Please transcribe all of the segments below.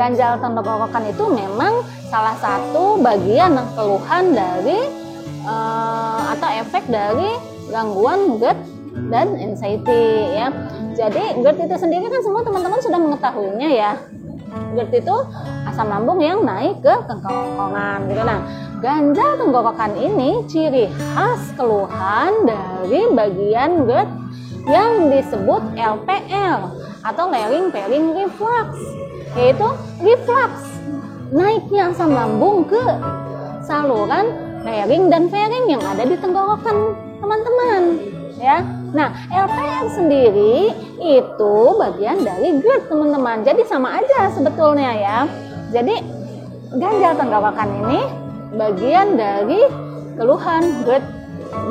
ganjal tenggorokan itu memang salah satu bagian keluhan dari atau efek dari gangguan GERD dan anxiety ya. Jadi GERD itu sendiri kan semua teman-teman sudah mengetahuinya ya. GERD itu asam lambung yang naik ke kerongkongan gitu. Nah, ganjal tenggorokan ini ciri khas keluhan dari bagian GERD yang disebut LPR atau laryng-pharynx reflux, yaitu reflux, naiknya asam lambung ke saluran laryng dan pharynx yang ada di tenggorokan teman-teman ya. Nah, LPR sendiri itu bagian dari GERD teman-teman. Jadi sama aja sebetulnya ya. Jadi ganjal tenggorokan ini bagian dari keluhan GERD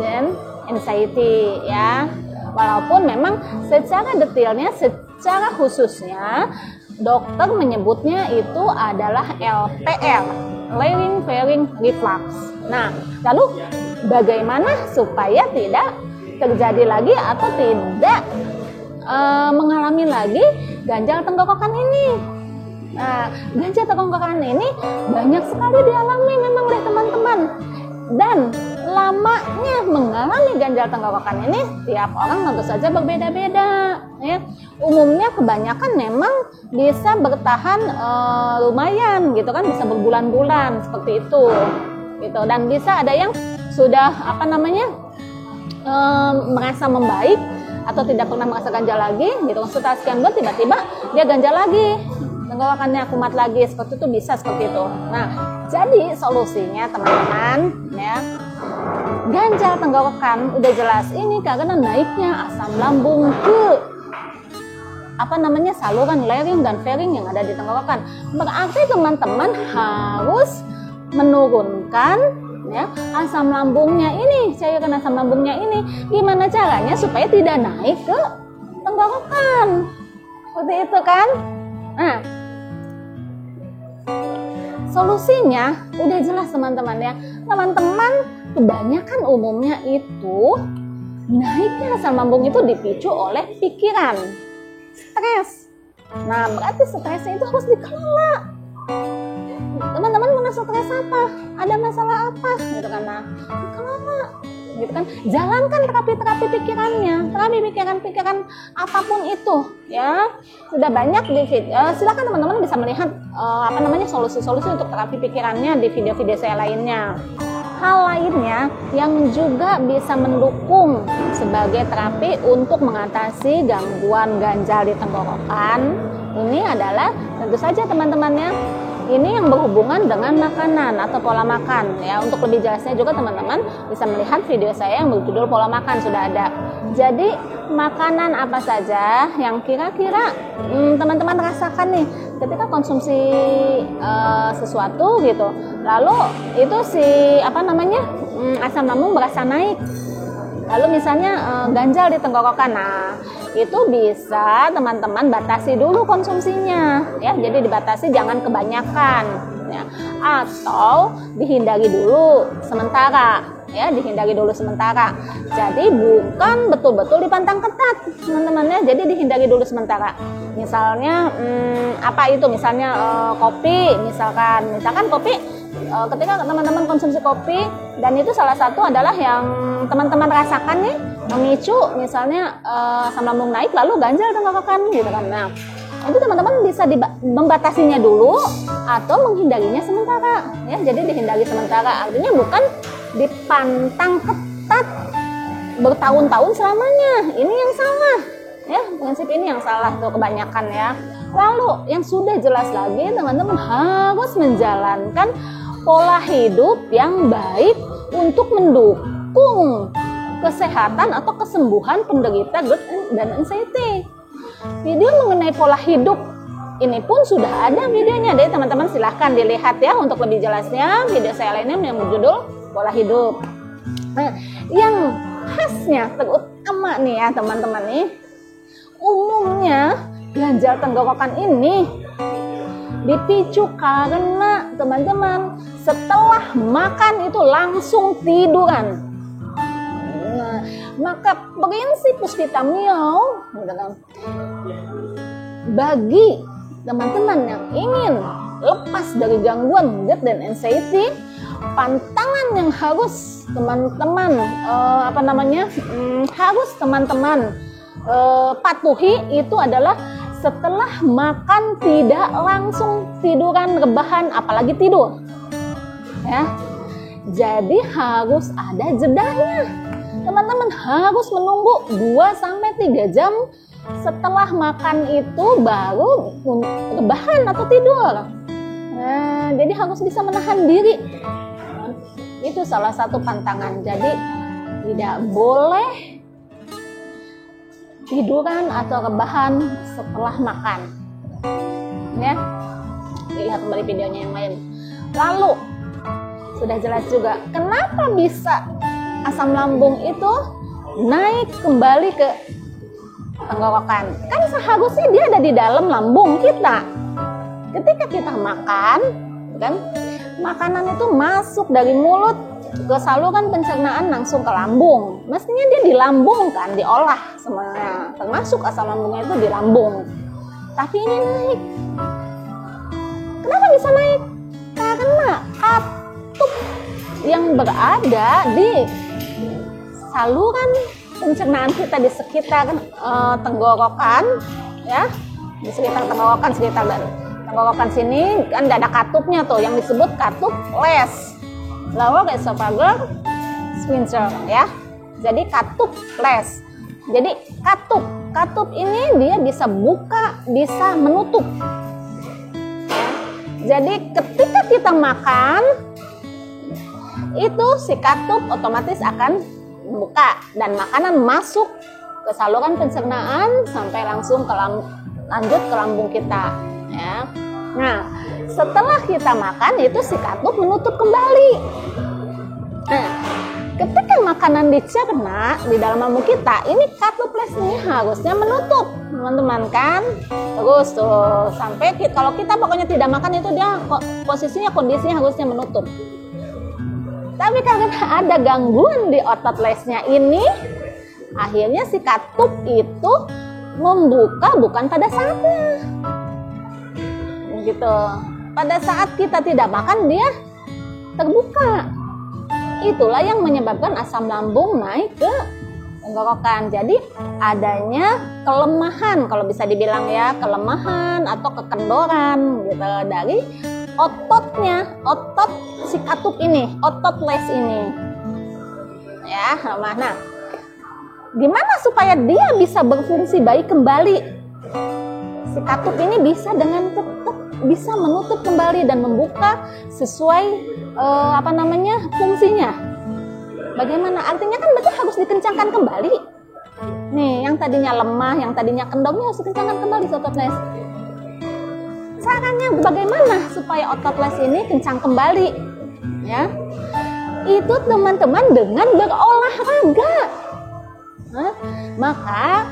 dan anxiety ya. Walaupun memang secara detailnya, secara khususnya dokter menyebutnya itu adalah LPR, laryng-pharynx reflux. Nah, lalu bagaimana supaya tidak terjadi lagi atau tidak mengalami lagi ganjal tenggorokan ini? Nah, ganjal tenggorokan ini banyak sekali dialami memang oleh teman-teman, dan lamanya mengalami ganjal tenggorokan ini tiap orang tentu saja berbeda-beda ya. Umumnya kebanyakan memang bisa bertahan lumayan gitu kan, bisa berbulan-bulan seperti itu gitu, dan bisa ada yang sudah merasa membaik atau tidak pernah merasa ganjal lagi gitu. Setelah sekian bulan tiba-tiba dia ganjal lagi, tenggorokannya kumat lagi, seperti itu, bisa seperti itu. Nah, jadi solusinya teman-teman ya, ganjal tenggorokan udah jelas ini karena naiknya asam lambung ke saluran laryng dan pharynx yang ada di tenggorokan. Berarti teman-teman harus menurunkan ya asam lambungnya ini, cairan asam lambungnya ini. Gimana caranya supaya tidak naik ke tenggorokan? Seperti itu kan? Nah, solusinya udah jelas teman-teman ya. Teman-teman kebanyakan umumnya itu naiknya asam lambung itu dipicu oleh pikiran, stres. Nah, berarti stresnya itu harus dikelola. Teman-teman merasa stres apa? Ada masalah apa? Gitu kan? Nah, dikelola. Gitu kan? Jalankan terapi-terapi pikirannya, terapi pikiran-pikiran apapun itu, ya. Sudah banyak di video. Silakan teman-teman bisa melihat solusi-solusi untuk terapi pikirannya di video-video saya lainnya. Hal lainnya yang juga bisa mendukung sebagai terapi untuk mengatasi gangguan ganjal di tenggorokan ini adalah tentu saja teman-temannya, ini yang berhubungan dengan makanan atau pola makan ya. Untuk lebih jelasnya juga teman-teman bisa melihat video saya yang berjudul pola makan, sudah ada. Jadi makanan apa saja yang kira-kira teman-teman rasakan nih ketika konsumsi sesuatu gitu, lalu itu asam lambung berasa naik, lalu misalnya ganjal di tenggorokan. Nah, itu bisa teman-teman batasi dulu konsumsinya ya. Jadi dibatasi, jangan kebanyakan ya, atau dihindari dulu sementara ya, dihindari dulu sementara. Jadi bukan betul-betul dipantang ketat teman-teman ya, jadi dihindari dulu sementara. Misalnya misalnya kopi, misalkan kopi, ketika teman-teman konsumsi kopi dan itu salah satu adalah yang teman-teman rasakan nih memicu misalnya asam lambung naik lalu ganjal tenggorokan gitu kan. Nah, itu teman-teman bisa membatasinya dulu atau menghindarinya sementara ya. Jadi dihindari sementara artinya bukan dipantang ketat bertahun-tahun selamanya. Ini yang salah ya, prinsip ini yang salah tuh kebanyakan ya. Lalu yang sudah jelas lagi, teman-teman harus menjalankan pola hidup yang baik untuk mendukung kesehatan atau kesembuhan penderita GERD dan anxiety. Video mengenai pola hidup ini pun sudah ada videonya, jadi teman-teman silahkan dilihat ya untuk lebih jelasnya video saya lainnya yang berjudul pola hidup. Nah, yang khasnya terutama nih ya teman-teman nih, umumnya ganjal tenggorokan ini dipicu karena teman-teman setelah makan itu langsung tiduran. Nah, maka prinsip Puspita Mio bagi teman-teman yang ingin lepas dari gangguan mood dan anxiety, pantangan yang harus teman-teman harus teman-teman patuhi itu adalah setelah makan tidak langsung tiduran rebahan, apalagi tidur. Ya. Jadi harus ada jedanya. Teman-teman harus menunggu 2-3 jam setelah makan itu baru rebahan atau tidur. Nah, jadi harus bisa menahan diri. Itu salah satu pantangan. Jadi tidak boleh tiduran atau rebahan setelah makan. Ya. Lihat kembali videonya yang lain. Lalu sudah jelas juga kenapa bisa asam lambung itu naik kembali ke tenggorokan. Kan seharusnya dia ada di dalam lambung kita. Ketika kita makan, kan, makanan itu masuk dari mulut ke saluran pencernaan langsung ke lambung. Mestinya dia di lambung kan, diolah semuanya. Termasuk asam lambungnya itu di lambung. Tapi ini naik. Kenapa bisa naik? Karena katup yang berada di saluran pencernaan kita di sekitar tenggorokan, ya, di sekitar tenggorokan, tenggorokan sini kan ada katupnya tuh yang disebut katup les, lower esophageal sphincter, ya. Jadi katup les. Jadi katup ini dia bisa buka, bisa menutup. Jadi ketika kita makan itu si katup otomatis akan membuka dan makanan masuk ke saluran pencernaan sampai langsung lanjut ke lambung kita, ya. Nah, setelah kita makan itu si katup menutup kembali. Nah, ketika makanan dicerna di dalam lambung kita, ini katup les ini harusnya menutup, teman-teman kan. Terus tuh sampai kalau kita pokoknya tidak makan itu dia kondisinya harusnya menutup. Tapi karena ada gangguan di otot lesnya ini, akhirnya si katup itu membuka bukan pada saatnya. Gitu. Pada saat kita tidak makan dia terbuka. Itulah yang menyebabkan asam lambung naik ke tenggorokan. Jadi adanya kelemahan, kalau bisa dibilang ya, kelemahan atau kekendoran gitu dari ototnya, otot si katup ini, otot les ini. Ya, nah, gimana supaya dia bisa berfungsi baik kembali? Si katup ini bisa dengan tetap bisa menutup kembali dan membuka sesuai fungsinya. Bagaimana? Artinya kan berarti harus dikencangkan kembali. Nih, yang tadinya lemah, yang tadinya kendor, harus dikencangkan kembali si otot les. Caranya bagaimana supaya otot les ini kencang kembali? Ya, itu teman-teman dengan berolahraga. Maka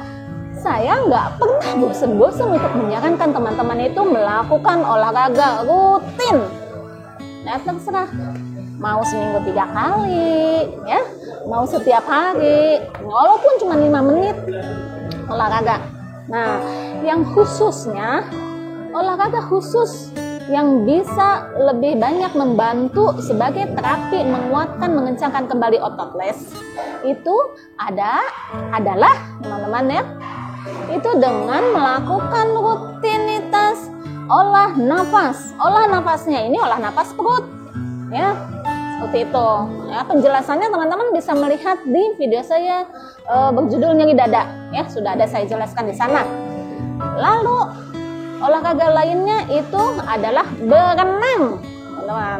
saya nggak pernah bosan-bosan untuk menyarankan teman-teman itu melakukan olahraga rutin. Ya, terserah. Mau seminggu 3 kali, ya, mau setiap hari, walaupun cuma 5 menit olahraga. Nah, yang khususnya olahraga khusus yang bisa lebih banyak membantu sebagai terapi menguatkan, mengencangkan kembali otot les itu adalah teman-teman ya, itu dengan melakukan rutinitas olah nafas. Olah nafasnya ini olah nafas perut, ya, seperti itu. Ya, penjelasannya teman-teman bisa melihat di video saya berjudul nyeri dada, ya, sudah ada saya jelaskan di sana. Lalu olahraga lainnya itu adalah berenang, teman-teman.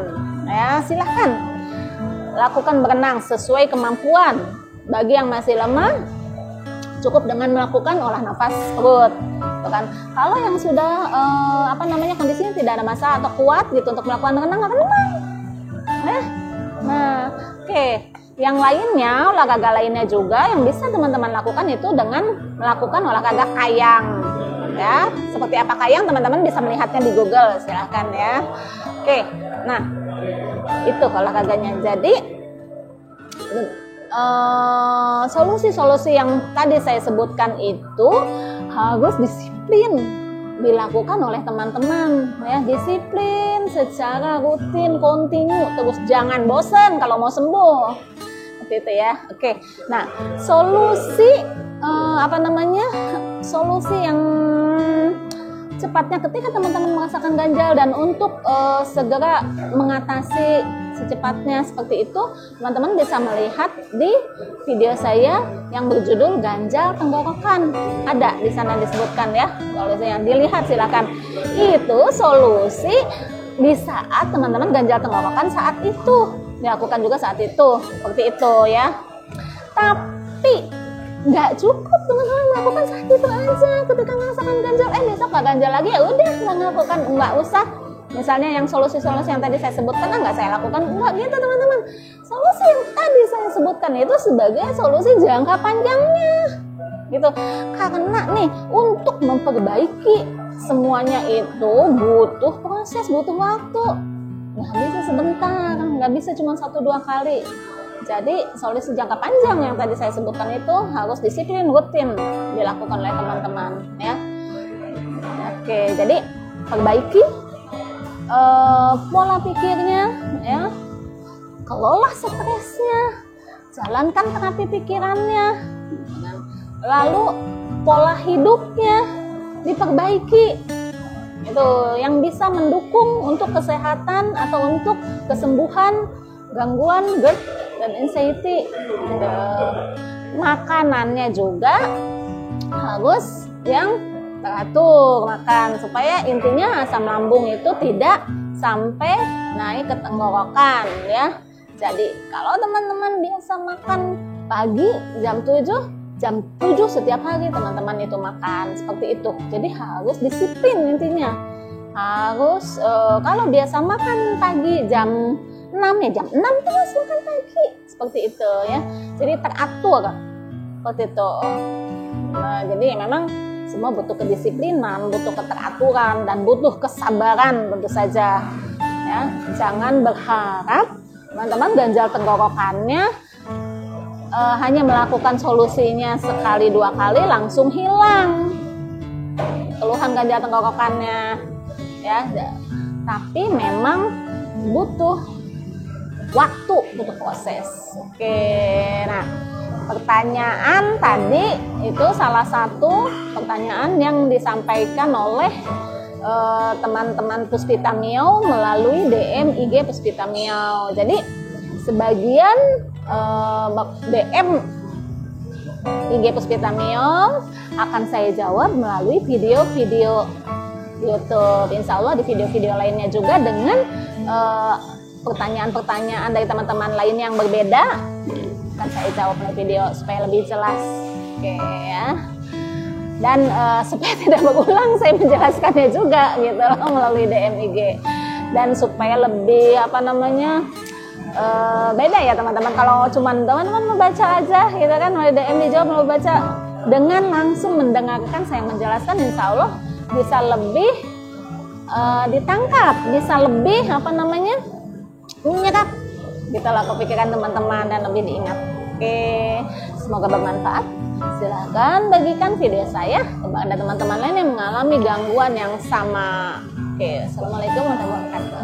Ya, silahkan lakukan berenang sesuai kemampuan. Bagi yang masih lemah, cukup dengan melakukan olah nafas perut. Kan? Kalau yang sudah kondisinya tidak ada masalah atau kuat gitu untuk melakukan berenang, akan renang. Nah, oke. Yang lainnya, olahraga lainnya juga yang bisa teman-teman lakukan itu dengan melakukan olahraga kayang. Ya, seperti apa kayang teman-teman bisa melihatnya di Google, silahkan ya. Oke, nah itu olahraganya. Jadi solusi-solusi yang tadi saya sebutkan itu harus disiplin, dilakukan oleh teman-teman ya, disiplin secara rutin, kontinu, terus jangan bosan kalau mau sembuh, seperti itu ya. Oke, nah solusi solusi yang cepatnya ketika teman-teman merasakan ganjal dan untuk segera mengatasi secepatnya seperti itu, teman-teman bisa melihat di video saya yang berjudul ganjal tenggorokan. Ada di sana disebutkan ya, kalau saya dilihat silakan. Itu solusi di saat teman-teman ganjal tenggorokan saat itu, dilakukan juga saat itu, seperti itu ya. Tapi nggak cukup teman-teman melakukan saat itu aja ketika merasakan ganjal, besok nggak ganjal lagi ya udah nggak lakukan, nggak usah. Misalnya yang solusi-solusi yang tadi saya sebutkan nggak saya lakukan, enggak gitu teman-teman. Solusi yang tadi saya sebutkan itu sebagai solusi jangka panjangnya gitu, karena nih untuk memperbaiki semuanya itu butuh proses, butuh waktu, nggak bisa sebentar, nggak bisa cuma 1-2 kali. Jadi solusi jangka panjang yang tadi saya sebutkan itu harus disiplin, rutin dilakukan oleh teman-teman ya. Oke, jadi perbaiki pola pikirnya ya, kelola stresnya, jalankan terapi pikirannya, lalu pola hidupnya diperbaiki, itu yang bisa mendukung untuk kesehatan atau untuk kesembuhan gangguan GERD dan anxiety. Makanannya juga harus yang teratur makan, supaya intinya asam lambung itu tidak sampai naik ke tenggorokan ya. Jadi kalau teman-teman biasa makan pagi jam 7 setiap hari teman-teman itu makan seperti itu. Jadi harus disiplin intinya. Harus kalau biasa makan pagi jam 6 ya jam 6 terus makan pagi seperti itu ya. Jadi teratur seperti itu. Nah, jadi memang semua butuh kedisiplinan, butuh keteraturan, dan butuh kesabaran tentu saja ya. Jangan berharap teman-teman ganjal tenggorokannya hanya melakukan solusinya 1-2 kali langsung hilang keluhan ganjal tenggorokannya ya. Tapi memang butuh waktu, butuh proses. Oke, nah pertanyaan tadi itu salah satu pertanyaan yang disampaikan oleh teman-teman Puspita Miau melalui DM IG Puspita Miau. Jadi sebagian DM IG Puspita Miau akan saya jawab melalui video-video YouTube. Insya Allah di video-video lainnya juga dengan pertanyaan-pertanyaan dari teman-teman lain yang berbeda akan saya jawab melalui video supaya lebih jelas. Oke ya. Dan supaya tidak berulang saya menjelaskannya juga gitu loh melalui DM IG. Dan supaya lebih beda ya teman-teman. Kalau cuman teman-teman membaca aja gitu kan, melalui DM dijawab melalui baca, dengan langsung mendengarkan saya menjelaskan, insya Allah bisa lebih ditangkap, bisa lebih menyerap gitu lah kepikiran teman-teman dan lebih diingat. Oke, semoga bermanfaat. Silahkan bagikan video saya kepada teman-teman lain yang mengalami gangguan yang sama. Oke, assalamualaikum warahmatullahi wabarakatuh.